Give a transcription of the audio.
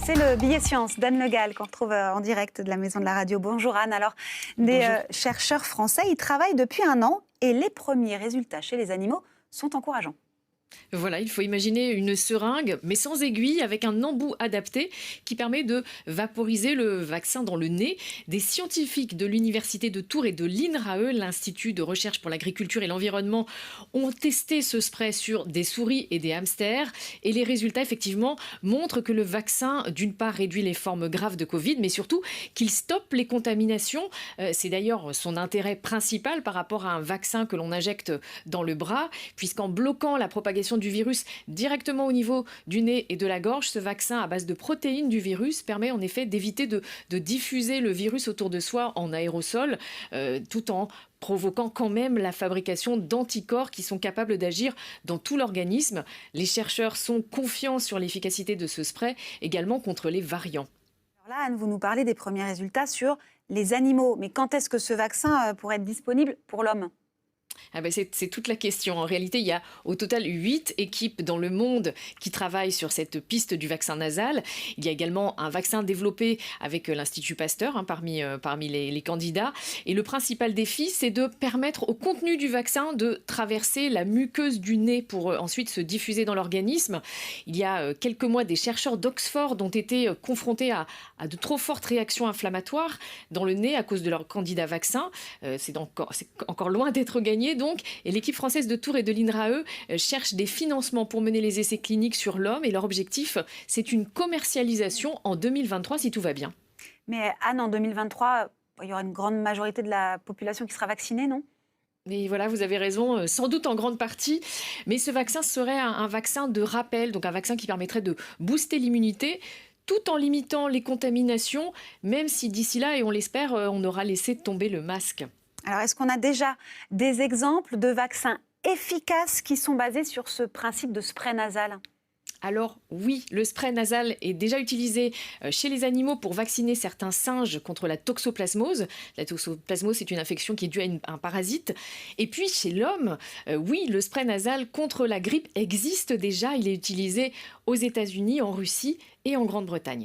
C'est le billet science d'Anne Le Gall qu'on retrouve en direct de la Maison de la Radio. Bonjour Anne. Alors, des chercheurs français, ils travaillent depuis 1 an et les premiers résultats chez les animaux sont encourageants. Voilà, il faut imaginer une seringue, mais sans aiguille, avec un embout adapté qui permet de vaporiser le vaccin dans le nez. Des scientifiques de l'Université de Tours et de l'INRAE, l'Institut de recherche pour l'agriculture et l'environnement, ont testé ce spray sur des souris et des hamsters. Et les résultats, effectivement, montrent que le vaccin, d'une part, réduit les formes graves de Covid, mais surtout qu'il stoppe les contaminations. C'est d'ailleurs son intérêt principal par rapport à un vaccin que l'on injecte dans le bras, puisqu'en bloquant la propagation du virus directement au niveau du nez et de la gorge, ce vaccin à base de protéines du virus permet en effet d'éviter de diffuser le virus autour de soi en aérosol, tout en provoquant quand même la fabrication d'anticorps qui sont capables d'agir dans tout l'organisme. Les chercheurs sont confiants sur l'efficacité de ce spray, également contre les variants. Alors là, Anne, vous nous parlez des premiers résultats sur les animaux. Mais quand est-ce que ce vaccin pourrait être disponible pour l'homme ? C'est toute la question. En réalité, il y a au total 8 équipes dans le monde qui travaillent sur cette piste du vaccin nasal. Il y a également un vaccin développé avec l'Institut Pasteur parmi les candidats. Et le principal défi, c'est de permettre au contenu du vaccin de traverser la muqueuse du nez pour ensuite se diffuser dans l'organisme. Il y a quelques mois, des chercheurs d'Oxford ont été confrontés à de trop fortes réactions inflammatoires dans le nez à cause de leur candidat vaccin. C'est encore loin d'être gagné. Donc, et l'équipe française de Tours et de l'INRAE cherche des financements pour mener les essais cliniques sur l'homme. Et leur objectif, c'est une commercialisation en 2023, si tout va bien. Mais Anne, en 2023, il y aura une grande majorité de la population qui sera vaccinée, non ? Mais voilà, vous avez raison, sans doute en grande partie. Mais ce vaccin serait un vaccin de rappel, donc un vaccin qui permettrait de booster l'immunité, tout en limitant les contaminations, même si d'ici là, et on l'espère, on aura laissé tomber le masque. Alors, est-ce qu'on a déjà des exemples de vaccins efficaces qui sont basés sur ce principe de spray nasal ? Alors oui, le spray nasal est déjà utilisé chez les animaux pour vacciner certains singes contre la toxoplasmose. La toxoplasmose, c'est une infection qui est due à un parasite. Et puis chez l'homme, oui, le spray nasal contre la grippe existe déjà. Il est utilisé aux États-Unis, en Russie et en Grande-Bretagne.